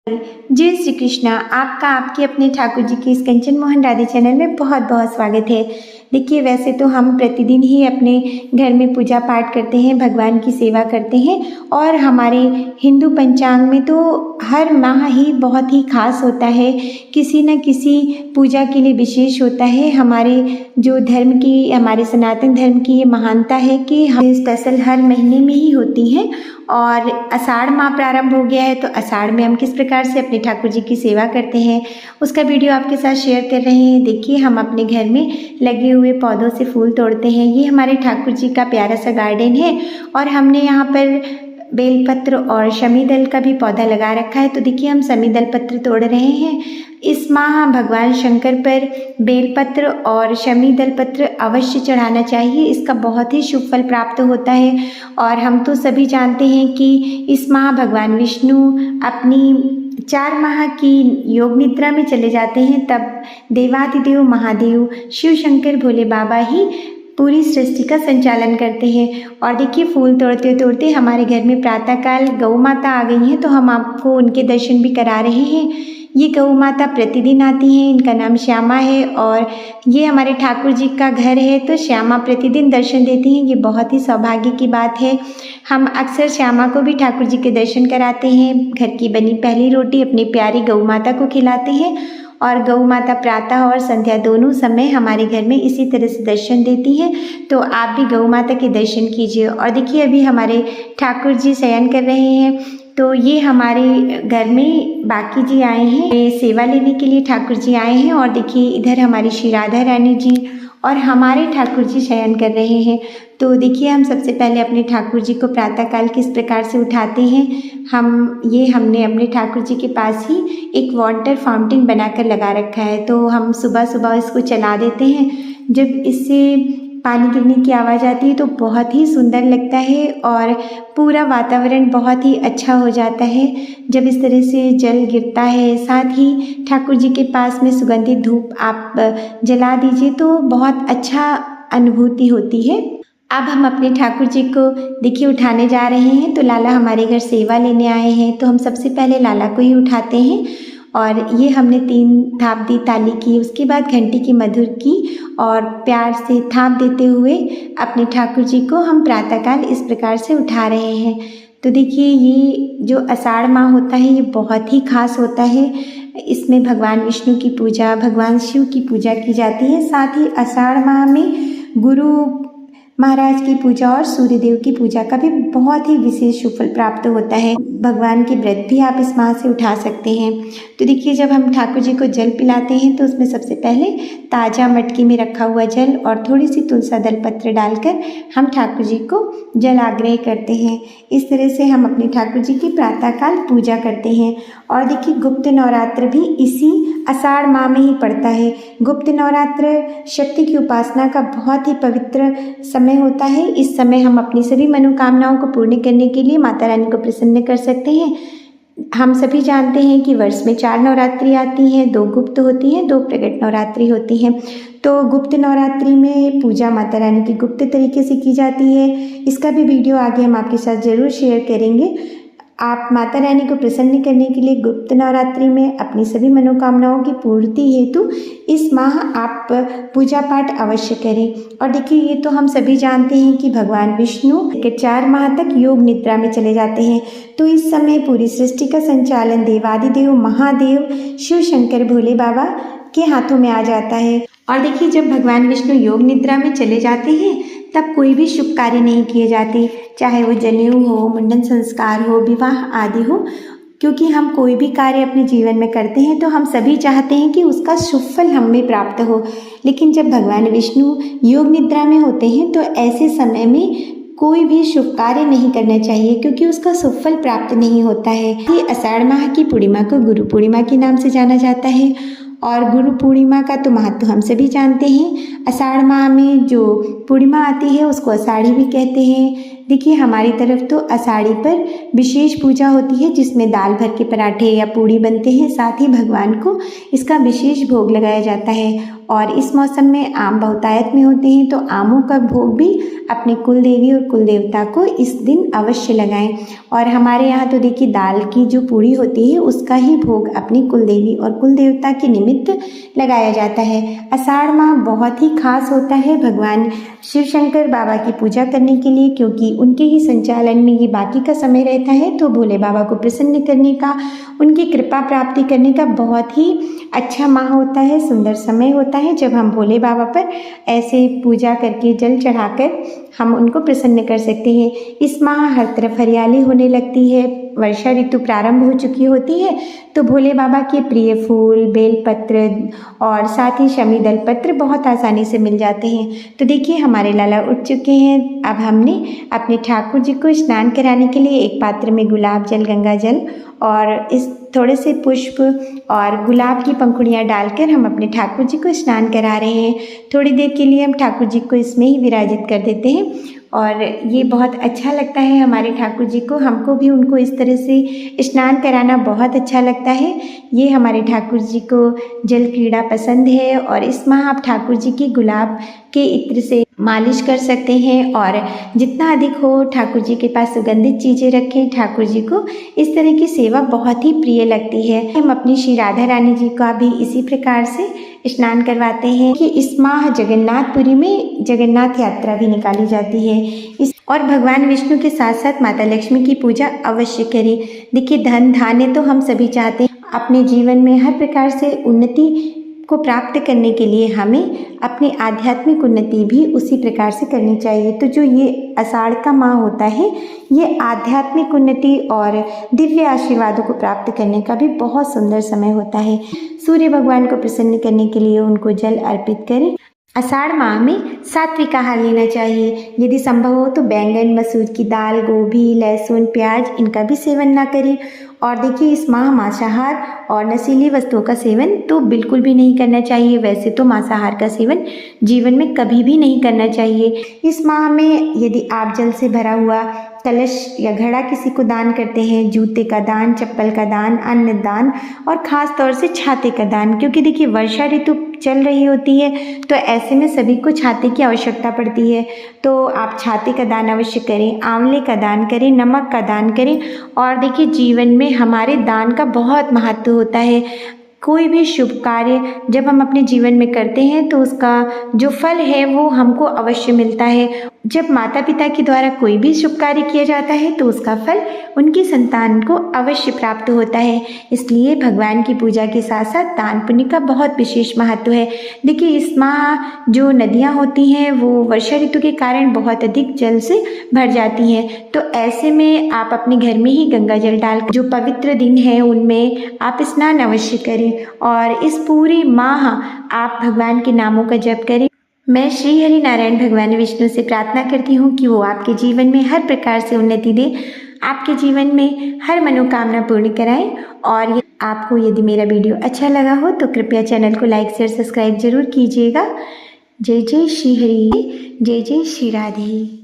जय श्री कृष्णा। आपका आपके अपने ठाकुर जी के इस कंचन मोहन राधे चैनल में बहुत बहुत स्वागत है। देखिए, वैसे तो हम प्रतिदिन ही अपने घर में पूजा पाठ करते हैं, भगवान की सेवा करते हैं और हमारे हिंदू पंचांग में तो हर माह ही बहुत ही खास होता है, किसी न किसी पूजा के लिए विशेष होता है। हमारे जो धर्म की, हमारे सनातन धर्म की ये महानता है कि हम स्पेशल हर महीने में ही होती हैं। और आषाढ़ माह प्रारंभ हो गया है, तो आषाढ़ में हम किस प्रकार से अपने ठाकुर जी की सेवा करते हैं उसका वीडियो आपके साथ शेयर कर रहे हैं। देखिए, हम अपने घर में लगे हुए पौधों से फूल तोड़ते हैं। ये हमारे ठाकुर जी का प्यारा सा गार्डन है और हमने यहाँ पर बेलपत्र और शमी दल का भी पौधा लगा रखा है। तो देखिए, हम शमी दल पत्र तोड़ रहे हैं। इस माह भगवान शंकर पर बेलपत्र और शमी दल पत्र अवश्य चढ़ाना चाहिए, इसका बहुत ही शुभ फल प्राप्त होता है। और हम तो सभी जानते हैं कि इस माह भगवान विष्णु अपनी 4 माह की योग निद्रा में चले जाते हैं, तब देवादिदेव महादेव शिव शंकर भोले बाबा ही पूरी सृष्टि का संचालन करते हैं। और देखिए, फूल तोड़ते तोड़ते हमारे घर में प्रातःकाल गौ माता आ गई हैं, तो हम आपको उनके दर्शन भी करा रहे हैं। ये गौ माता प्रतिदिन आती हैं, इनका नाम श्यामा है और ये हमारे ठाकुर जी का घर है, तो श्यामा प्रतिदिन दर्शन देती हैं। ये बहुत ही सौभाग्य की बात है। हम अक्सर श्यामा को भी ठाकुर जी के दर्शन कराते हैं, घर की बनी पहली रोटी अपनी प्यारी गौ माता को खिलाते हैं और गौ माता प्रातः और संध्या दोनों समय हमारे घर में इसी तरह से दर्शन देती हैं। तो आप भी गौ माता के दर्शन कीजिए। और देखिए, अभी हमारे ठाकुर जी शयन कर रहे हैं, तो ये हमारे घर में बाकी जी आए हैं, सेवा लेने के लिए ठाकुर जी आए हैं। और देखिए, इधर हमारी श्री राधा रानी जी और हमारे ठाकुर जी शयन कर रहे हैं। तो देखिए, हम सबसे पहले अपने ठाकुर जी को प्रातःकाल किस प्रकार से उठाते हैं। हमने अपने ठाकुर जी के पास ही एक वाटर फाउंटेन बनाकर लगा रखा है, तो हम सुबह सुबह इसको चला देते हैं। जब इससे पानी गिरने की आवाज़ आती है तो बहुत ही सुंदर लगता है और पूरा वातावरण बहुत ही अच्छा हो जाता है जब इस तरह से जल गिरता है। साथ ही ठाकुर जी के पास में सुगंधित धूप आप जला दीजिए तो बहुत अच्छा अनुभूति होती है। अब हम अपने ठाकुर जी को देखिए उठाने जा रहे हैं। तो लाला हमारे घर सेवा लेने आए हैं, तो हम सबसे पहले लाला को ही उठाते हैं। और ये हमने 3 थाप दी ताली की, उसके बाद घंटी की मधुर की और प्यार से थाप देते हुए अपने ठाकुर जी को हम प्रातःकाल इस प्रकार से उठा रहे हैं। तो देखिए, ये जो आषाढ़ माह होता है ये बहुत ही खास होता है। इसमें भगवान विष्णु की पूजा, भगवान शिव की पूजा की जाती है। साथ ही आषाढ़ माह में गुरु महाराज की पूजा और सूर्यदेव की पूजा का भी बहुत ही विशेष शुभ फल प्राप्त होता है। भगवान की व्रत भी आप इस माह से उठा सकते हैं। तो देखिए, जब हम ठाकुर जी को जल पिलाते हैं तो उसमें सबसे पहले ताज़ा मटकी में रखा हुआ जल और थोड़ी सी तुलसा दल पत्र डालकर हम ठाकुर जी को जल आग्रह करते हैं। इस तरह से हम अपने ठाकुर जी की प्रातःकाल पूजा करते हैं। और देखिए, गुप्त नवरात्र भी इसी आषाढ़ माह में ही पड़ता है। गुप्त नवरात्र शक्ति की उपासना का बहुत ही पवित्र समय होता है। इस समय हम अपनी सभी मनोकामनाओं को पूर्ण करने के लिए माता रानी को प्रसन्न कर सकते हैं। हम सभी जानते हैं कि वर्ष में 4 नवरात्रि आती हैं, 2 गुप्त होती हैं, 2 प्रकट नवरात्रि होती हैं। तो गुप्त नवरात्रि में पूजा माता रानी की गुप्त तरीके से की जाती है। इसका भी वीडियो आगे हम आपके साथ ज़रूर शेयर करेंगे। आप माता रानी को प्रसन्न करने के लिए गुप्त नवरात्रि में अपनी सभी मनोकामनाओं की पूर्ति हेतु इस माह आप पूजा पाठ अवश्य करें। और देखिए, ये तो हम सभी जानते हैं कि भगवान विष्णु के 4 माह तक योग निद्रा में चले जाते हैं, तो इस समय पूरी सृष्टि का संचालन देवादिदेव महादेव शिव शंकर भोले बाबा के हाथों में आ जाता है। और देखिए, जब भगवान विष्णु योग निद्रा में चले जाते हैं तब कोई भी शुभ कार्य नहीं किए जाते, चाहे वो जनेऊ हो, मुंडन संस्कार हो, विवाह आदि हो। क्योंकि हम कोई भी कार्य अपने जीवन में करते हैं तो हम सभी चाहते हैं कि उसका शुभ फल हमें प्राप्त हो। लेकिन जब भगवान विष्णु योग निद्रा में होते हैं तो ऐसे समय में कोई भी शुभ कार्य नहीं करना चाहिए, क्योंकि उसका शुभ फल प्राप्त नहीं होता है। ये आषाढ़ माह की पूर्णिमा को गुरु पूर्णिमा के नाम से जाना जाता है और गुरु पूर्णिमा का तो महत्व हम सभी जानते हैं। आषाढ़ माह में जो पूर्णिमा आती है उसको आषाढ़ी भी कहते हैं। देखिए हमारी तरफ तो आषाढ़ी पर विशेष पूजा होती है जिसमें दाल भर के पराठे या पूड़ी बनते हैं, साथ ही भगवान को इसका विशेष भोग लगाया जाता है। और इस मौसम में आम बहुतायत में होते हैं, तो आमों का भोग भी अपने कुल देवी और कुल देवता को इस दिन अवश्य लगाएं। और हमारे यहाँ तो देखिए दाल की जो पूड़ी होती है उसका ही भोग अपनी कुल देवी और कुल देवता के निमित्त लगाया जाता है। आषाढ़ माह बहुत ही खास होता है भगवान शिव शंकर बाबा की पूजा करने के लिए, क्योंकि उनके ही संचालन में ये बाकी का समय रहता है। तो भोले बाबा को प्रसन्न करने का, उनकी कृपा प्राप्ति करने का बहुत ही अच्छा माह होता है, सुंदर समय होता है, जब हम भोले बाबा पर ऐसे पूजा करके जल चढ़ाकर हम उनको प्रसन्न कर सकते हैं। इस माह हर तरफ हरियाली होने लगती है, वर्षा ऋतु प्रारंभ हो चुकी होती है, तो भोले बाबा के प्रिय फूल, बेलपत्र और साथ ही शमी दल पत्र बहुत आसानी से मिल जाते हैं। तो देखिए हमारे लाला उठ चुके हैं। अब हमने अपने ठाकुर जी को स्नान कराने के लिए एक पात्र में गुलाब जल, गंगा जल और इस थोड़े से पुष्प और गुलाब की पंखुड़ियाँ डालकर हम अपने ठाकुर जी को स्नान करा रहे हैं। थोड़ी देर के लिए हम ठाकुर जी को इसमें ही विराजित कर देते हैं और ये बहुत अच्छा लगता है हमारे ठाकुर जी को। हमको भी उनको इस तरह से स्नान कराना बहुत अच्छा लगता है। ये हमारे ठाकुर जी को जल क्रीड़ा पसंद है और इस माह आप ठाकुर जी की गुलाब के इत्र से मालिश कर सकते हैं और जितना अधिक हो ठाकुर जी के पास सुगंधित चीज़ें रखें। ठाकुर जी को इस तरह की सेवा बहुत ही प्रिय लगती है। हम अपनी श्री राधा रानी जी का भी इसी प्रकार से स्नान करवाते हैं कि इस माह जगन्नाथपुरी में जगन्नाथ यात्रा भी निकाली जाती है। और भगवान विष्णु के साथ साथ माता लक्ष्मी की पूजा अवश्य करें। देखिए धन धान्य तो हम सभी चाहते हैं, अपने जीवन में हर प्रकार से उन्नति को प्राप्त करने के लिए हमें अपनी आध्यात्मिक उन्नति भी उसी प्रकार से करनी चाहिए। तो जो ये आषाढ़ का माह होता है ये आध्यात्मिक उन्नति और दिव्य आशीर्वादों को प्राप्त करने का भी बहुत सुंदर समय होता है। सूर्य भगवान को प्रसन्न करने के लिए उनको जल अर्पित करें। आषाढ़ माह में सात्विक आहार लेना चाहिए। यदि संभव हो तो बैंगन, मसूर की दाल, गोभी, लहसुन, प्याज इनका भी सेवन ना करें। और देखिए इस माह मांसाहार और नशीली वस्तुओं का सेवन तो बिल्कुल भी नहीं करना चाहिए। वैसे तो मांसाहार का सेवन जीवन में कभी भी नहीं करना चाहिए। इस माह में यदि आप जल से भरा हुआ कलश या घड़ा किसी को दान करते हैं, जूते का दान, चप्पल का दान, अन्न दान और ख़ास तौर से छाते का दान, क्योंकि देखिए वर्षा ऋतु चल रही होती है तो ऐसे में सभी को छाते की आवश्यकता पड़ती है। तो आप छाते का दान अवश्य करें, आंवले का दान करें, नमक का दान करें। और देखिए जीवन में हमारे दान का बहुत महत्व होता है। कोई भी शुभ कार्य जब हम अपने जीवन में करते हैं तो उसका जो फल है वो हमको अवश्य मिलता है। जब माता पिता के द्वारा कोई भी शुभ कार्य किया जाता है तो उसका फल उनकी संतान को अवश्य प्राप्त होता है। इसलिए भगवान की पूजा के साथ साथ दान पुण्य का बहुत विशेष महत्व है। देखिए इस माह जो नदियाँ होती हैं वो वर्षा ऋतु के कारण बहुत अधिक जल से भर जाती हैं। तो ऐसे में आप अपने घर में ही गंगा जल डाल, जो पवित्र दिन है उनमें आप स्नान अवश्य करें और इस पूरी माह आप भगवान के नामों का जप करें। मैं श्री हरि नारायण भगवान विष्णु से प्रार्थना करती हूँ कि वो आपके जीवन में हर प्रकार से उन्नति दे, आपके जीवन में हर मनोकामना पूर्ण कराएं। और आपको यदि मेरा वीडियो अच्छा लगा हो तो कृपया चैनल को लाइक, शेयर, सब्सक्राइब जरूर कीजिएगा। जय जय श्री हरि, जय जय श्री राधे।